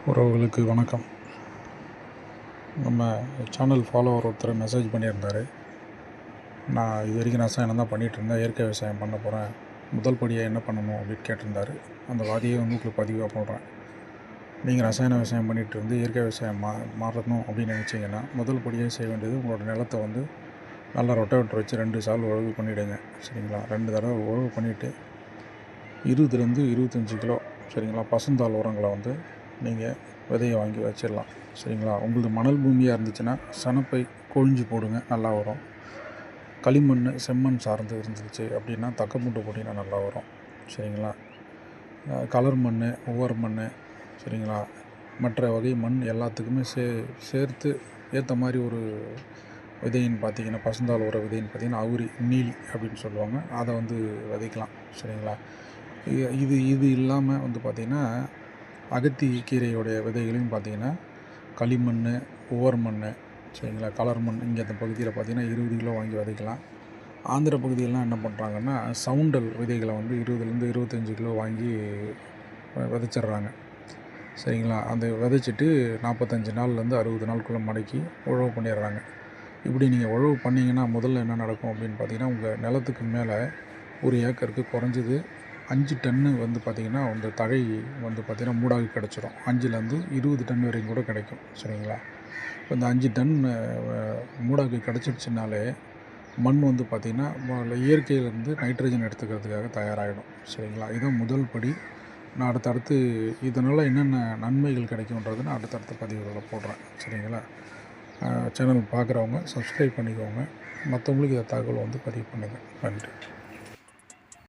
உறவுகளுக்கு வணக்கம். நம்ம சேனல் ஃபாலோவர் ஒருத்தர் மெசேஜ் பண்ணியிருந்தார். நான் இது வரைக்கும் ரசாயனம் தான் பண்ணிகிட்ருந்தேன், இயற்கை விவசாயம் பண்ண போகிறேன், முதல் படியாக என்ன பண்ணணும் அப்படின்னு கேட்டிருந்தார். அந்த வாதியை உங்களுக்கு பதிவாக போடுறேன். நீங்கள் ரசாயன விவசாயம் பண்ணிகிட்டு இருந்து இயற்கை விவசாயம் மாறணும் அப்படின்னு நினச்சிங்கன்னா முதல் படியாக செய்ய வேண்டியது உங்களோட நிலத்தை வந்து நல்லா ரொட்டவேட்டர் வச்சு 2 சால் உழவு பண்ணிவிடுங்க. சரிங்களா? 2 தடவை உழவு பண்ணிவிட்டு 20 25 கிலோ சரிங்களா பசுந்தாள் உரங்களை வந்து நீங்கள் விதையை வாங்கி வச்சிடலாம். சரிங்களா? உங்களது மணல் பூமியாக இருந்துச்சுன்னா சனப்பை கொழிஞ்சு போடுங்க, நல்லா வரும். களிமண் செம்மண் சார்ந்து இருந்துச்சு அப்படின்னா தக்கப்பூண்டு போட்டிங்கன்னா நல்லா வரும். சரிங்களா? கலர் மண், ஒவ்வொரு மண், சரிங்களா, மற்ற வகை மண் எல்லாத்துக்குமே சேர்த்து ஏற்ற மாதிரி ஒரு விதைன்னு பார்த்தீங்கன்னா பசுந்தாள் உர விதைன்னு பார்த்தீங்கன்னா அவுரி நீலி அப்படின்னு சொல்லுவாங்க, அதை வந்து விதைக்கலாம். சரிங்களா? இது இல்லாமல் வந்து பார்த்திங்கன்னா அகத்தி கீரையோடைய விதைகளையும் பார்த்திங்கன்னா களிமண், ஒவ்வொரு மண், சரிங்களா, கலர் மண் இங்கே அந்த பகுதியில் பார்த்திங்கன்னா 20 கிலோ வாங்கி விதைக்கலாம். ஆந்திர பகுதியெல்லாம் என்ன பண்ணுறாங்கன்னா சவுண்டல் விதைகளை வந்து 20 25 கிலோ வாங்கி விதைச்சிட்றாங்க. சரிங்களா? அந்த விதைச்சிட்டு 45 நாள்லேருந்து 60 நாளுக்குள்ளே மடக்கி உழவு பண்ணிடுறாங்க. இப்படி நீங்கள் உழவு பண்ணிங்கன்னா முதல்ல என்ன நடக்கும் அப்படின்னு பார்த்திங்கன்னா உங்கள் நிலத்துக்கு மேலே ஒரு ஏக்கருக்கு குறைஞ்சது 5 டன்னு வந்து பார்த்திங்கன்னா அந்த தழை வந்து பார்த்திங்கன்னா மூடாக கிடச்சிரும். 5லேருந்து 20 டன் வரைக்கும் கூட கிடைக்கும். சரிங்களா? இப்போ இந்த 5 டன் மூடாக்கு கிடச்சிடுச்சுனாலே மண் வந்து பார்த்திங்கன்னா இயற்கையிலேருந்து நைட்ரஜன் எடுத்துக்கிறதுக்காக தயாராகிடும். சரிங்களா? இதுதான் முதல் படி. நான் அடுத்தடுத்து இதனால் என்னென்ன நன்மைகள் கிடைக்கும்ன்றது நான் அடுத்தடுத்த பதிவுகளில் போடுறேன். சரிங்களா? சேனல் பார்க்குறவங்க சப்ஸ்கிரைப் பண்ணிக்கோங்க. மற்றவங்களுக்கு இதை தகவல் வந்து பதிவு பண்ணுங்கள். நன்றி.